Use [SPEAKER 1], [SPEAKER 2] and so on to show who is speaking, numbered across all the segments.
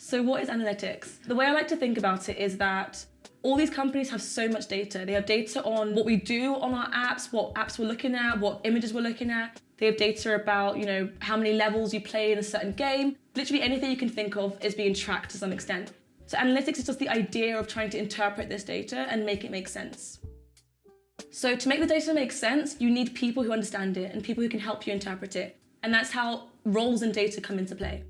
[SPEAKER 1] So what is analytics? The way I like to think about it is that all these companies have so much data. They have data on what we do on our apps, what apps we're looking at, what images we're looking at. They have data about, how many levels you play in a certain game. Literally anything you can think of is being tracked to some extent. So analytics is just the idea of trying to interpret this data and make it make sense. So to make the data make sense, you need people who understand it and people who can help you interpret it. And that's how roles in data come into play.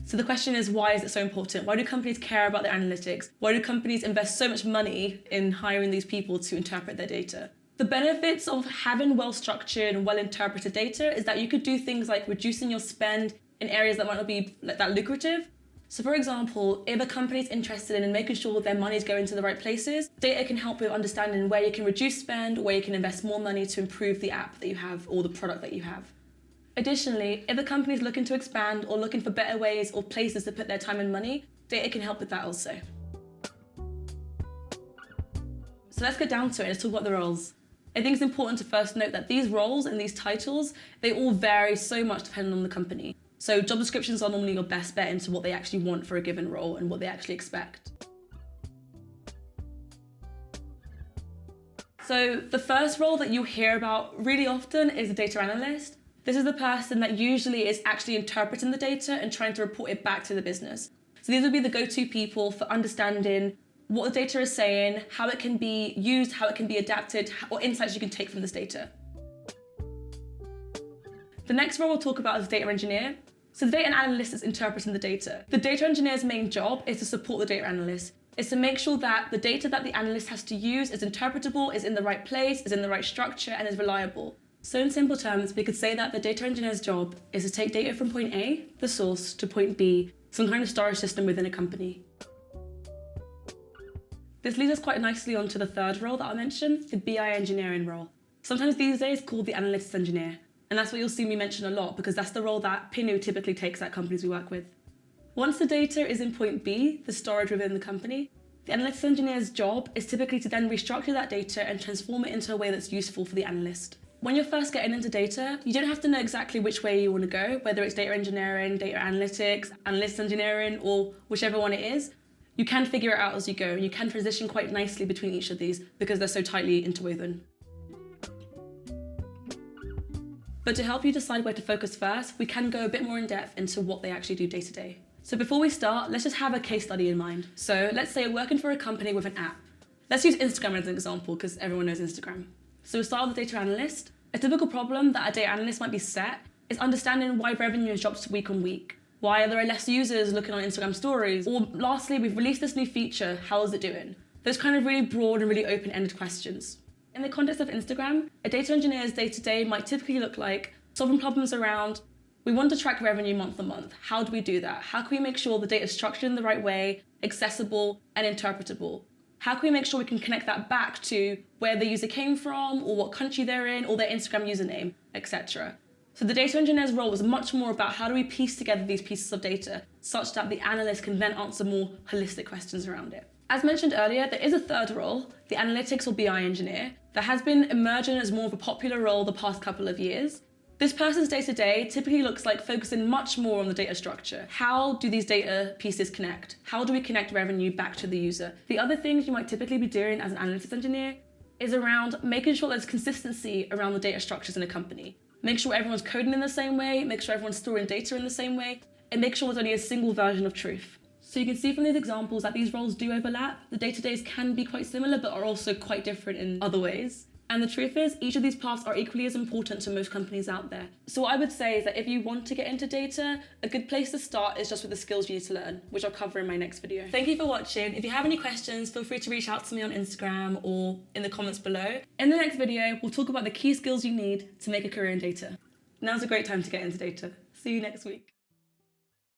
[SPEAKER 1] So the question is, why is it so important? Why do companies care about their analytics? Why do companies invest so much money in hiring these people to interpret their data? The benefits of having well-structured and well-interpreted data is that you could do things like reducing your spend in areas that might not be that lucrative. So for example, if a company is interested in making sure their money is going to the right places, data can help with understanding where you can reduce spend, where you can invest more money to improve the app that you have or the product that you have. Additionally, if a company is looking to expand or looking for better ways or places to put their time and money, data can help with that also. So let's get down to it. Let's talk about the roles. I think it's important to first note that these roles and these titles, they all vary so much depending on the company. So job descriptions are normally your best bet into what they actually want for a given role and what they actually expect. So the first role that you'll hear about really often is a data analyst. This is the person that usually is actually interpreting the data and trying to report it back to the business. So these would be the go-to people for understanding what the data is saying, how it can be used, how it can be adapted, or insights you can take from this data. The next role we'll talk about is data engineer. So the data analyst is interpreting the data. The data engineer's main job is to support the data analyst. It's to make sure that the data that the analyst has to use is interpretable, is in the right place, is in the right structure, and is reliable. So in simple terms, we could say that the data engineer's job is to take data from point A, the source, to point B, some kind of storage system within a company. This leads us quite nicely onto the third role that I mentioned, the BI engineering role. Sometimes these days called the analytics engineer. And that's what you'll see me mention a lot because that's the role that Pinnu typically takes at companies we work with. Once the data is in point B, the storage within the company, the analytics engineer's job is typically to then restructure that data and transform it into a way that's useful for the analyst. When you're first getting into data, you don't have to know exactly which way you want to go, whether it's data engineering, data analytics, analytics engineering, or whichever one it is. You can figure it out as you go. You can transition quite nicely between each of these because they're so tightly interwoven. But to help you decide where to focus first, we can go a bit more in depth into what they actually do day to day. So before we start, let's just have a case study in mind. So let's say you're working for a company with an app. Let's use Instagram as an example because everyone knows Instagram. So we'll start with the data analyst. A typical problem that a data analyst might be set is understanding why revenue has dropped week on week. Why there are less users looking on Instagram stories? Or lastly, we've released this new feature, how is it doing? Those kind of really broad and really open-ended questions. In the context of Instagram, a data engineer's day-to-day might typically look like solving problems around, we want to track revenue month to month. How do we do that? How can we make sure the data is structured in the right way, accessible and interpretable? How can we make sure we can connect that back to where the user came from or what country they're in or their Instagram username, etc. So the data engineer's role was much more about how do we piece together these pieces of data such that the analyst can then answer more holistic questions around it. As mentioned earlier, there is a third role, the analytics or BI engineer, that has been emerging as more of a popular role the past couple of years. This person's day-to-day typically looks like focusing much more on the data structure. How do these data pieces connect? How do we connect revenue back to the user? The other things you might typically be doing as an analytics engineer is around making sure there's consistency around the data structures in a company. Make sure everyone's coding in the same way, make sure everyone's storing data in the same way, and make sure there's only a single version of truth. So you can see from these examples that these roles do overlap. The day-to-days can be quite similar, but are also quite different in other ways. And the truth is, each of these paths are equally as important to most companies out there. So what I would say is that if you want to get into data, a good place to start is just with the skills you need to learn, which I'll cover in my next video. Thank you for watching. If you have any questions, feel free to reach out to me on Instagram or in the comments below. In the next video, we'll talk about the key skills you need to make a career in data. Now's a great time to get into data. See you next week.